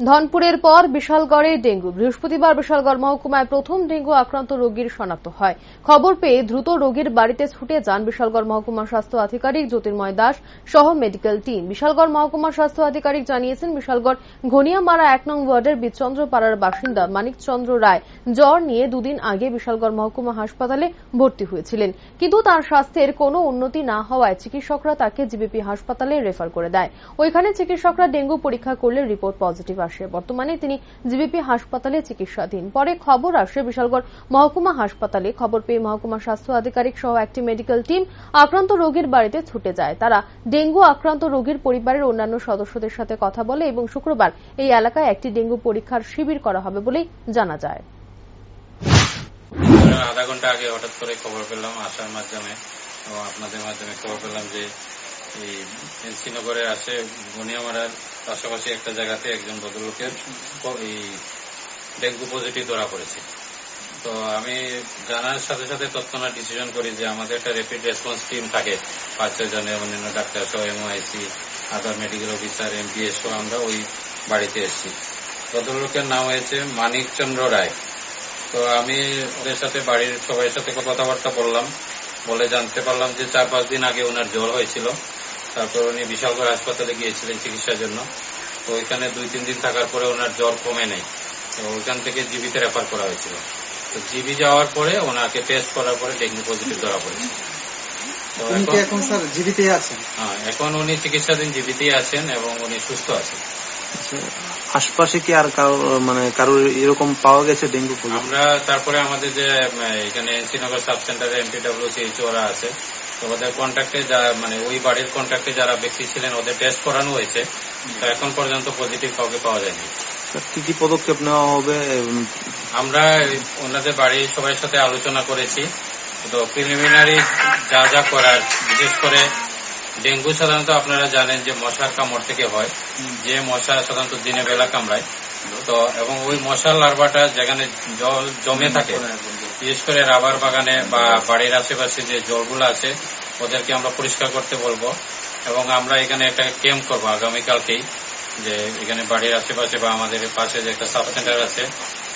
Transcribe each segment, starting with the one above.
ধনপুরের পর বিশালগড়ে ডেঙ্গু। বৃহস্পতিবার বিশালগড় মহকুমায় প্রথম ডেঙ্গু আক্রান্ত রোগীর শনাক্ত হয়। খবর পেয়ে দ্রুত রোগীর বাড়িতে ছুটে যান বিশালগড় মহকুমা স্বাস্থ্য আধিকারিক জ্যোতির্ময় দাস সহ মেডিকেল টিম। বিশালগড় মহকুমা স্বাস্থ্য আধিকারিক জানিয়েছেন, বিশালগড় ঘনিয়ামারা ১ নং ওয়ার্ডের বিচন্দ্র পাড়ার বাসিন্দা মানিকচন্দ্র রায় জ্বর নিয়ে দুদিন আগে বিশালগড় মহকুমা হাসপাতালে ভর্তি হয়েছিলেন, কিন্তু তার স্বাস্থ্যের কোনো উন্নতি না হওয়ায় চিকিৎসকরা তাকে জিবিপি হাসপাতালে রেফার করে দেয়। ওইখানে চিকিৎসকরা ডেঙ্গু পরীক্ষা করলে রিপোর্ট পজিটিভ আসে। বর্তমানে তিনি জিবিপি হাসপাতালে চিকিৎসাধীন। পরে খবর আসে বিশালগড় মহকুমা হাসপাতালে। খবর পেয়ে মহকুমা স্বাস্থ্য আধিকারিক সহ একটি মেডিকেল টিম আক্রান্ত রোগীর বাড়িতে ছুটে যায়। তারা ডেঙ্গু আক্রান্ত রোগীর পরিবারের অন্যান্য সদস্যদের সাথে কথা বলে এবং শুক্রবার এই এলাকায় একটি ডেঙ্গু পরীক্ষার শিবির করা হবে বলেই জানা যায়। আধা ঘন্টা আগে হঠাৎ করে খবর পেলাম আসার মাধ্যমে, আপনাদের মাধ্যমে খবর পেলাম যে এই শ্রীনগরে আসে ঘনিয়ামারার পাশাপাশি একটা জায়গাতে একজন ভদ্রলোকের এই ডেঙ্গু পজিটিভ ধরা পড়েছে। তো আমি জানার সাথে সাথে তৎক্ষণাৎ ডিসিশন করি যে আমাদের একটা র্যাপিড রেসপন্স টিম থাকে ৫-৬ জনের, অন্যান্য ডাক্তার সহ এমওআইসি, আদার মেডিকেল অফিসার, এমপিএস সহ আমরা ওই বাড়িতে এসেছি। ভদ্রলোকের নাম হয়েছে মানিকচন্দ্র রায়। তো আমি ওদের সাথে বাড়ির সবাই সাথে কথাবার্তা বললাম, বলে জানতে পারলাম যে ৪-৫ দিন আগে ওনার জ্বর হয়েছিল। তারপর উনি বিশালগড় হাসপাতালে গিয়েছিলেন চিকিৎসার জন্য। তো ওইখানে ২-৩ দিন থাকার পরে ওনার জ্বর কমে নেই। তো ওইখান থেকে জিবিতে রেফার করা হয়েছিল। তো জিবি যাওয়ার পরে ওনাকে টেস্ট করার পরে ডেঙ্গু পজিটিভ ধরা পড়েছে। তো এখন স্যার জিবিতেই আছেন? হ্যাঁ, এখন উনি চিকিৎসাধীন জিবিতেই আছেন এবং উনি সুস্থ আছেন। আশপাশে কি আর কারোর এরকম পাওয়া গেছে ডেঙ্গু? আমরা তারপরে আমাদের যে এখানে শ্রীনগর সাব সেন্টারে এমপিডব্লিউসিএইচ ওরা আছে, তো ওদের কন্ট্যাক্টে ওই বাড়ির কন্ট্যাক্টে যারা ব্যক্তি ছিলেন ওদের টেস্ট করানো হয়েছে। তো এখন পর্যন্ত পজিটিভ কাউকে পাওয়া যায়নি। কি কি পদক্ষেপ নেওয়া হবে? আমরা ওনাদের বাড়ির সবার সাথে আলোচনা করেছি। তো প্রিলিমিনারি যা যা করার, বিশেষ করে ডেঙ্গু সাধারণত আপনারা জানেন যে মশার কামড় থেকে হয়, যে মশা সাধারণত দিনে বেলা কামড়ায়। তো এবং ওই মশার লার্ভাটা যেখানে জল জমে থাকে, বিশেষ করে রাবার বাগানে বা বাড়ির আশেপাশে যে জলগুলো আছে ওদেরকে আমরা পরিষ্কার করতে বলবো। এবং আমরা এখানে একটা ক্যাম্প করবো আগামীকালকেই, যে এখানে বাড়ির আশেপাশে বা আমাদের পাশে যে একটা সাব সেন্টার আছে,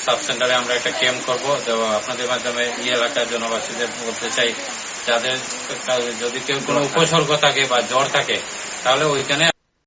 সাব সেন্টারে আমরা একটা ক্যাম্প করবো। তো আপনাদের মাধ্যমে এই এলাকার জনবাসীদের বলতে চাই, যাদের যদি কেউ কোনো উপসর্গ থাকে বা জ্বর থাকে তাহলে ওইখানে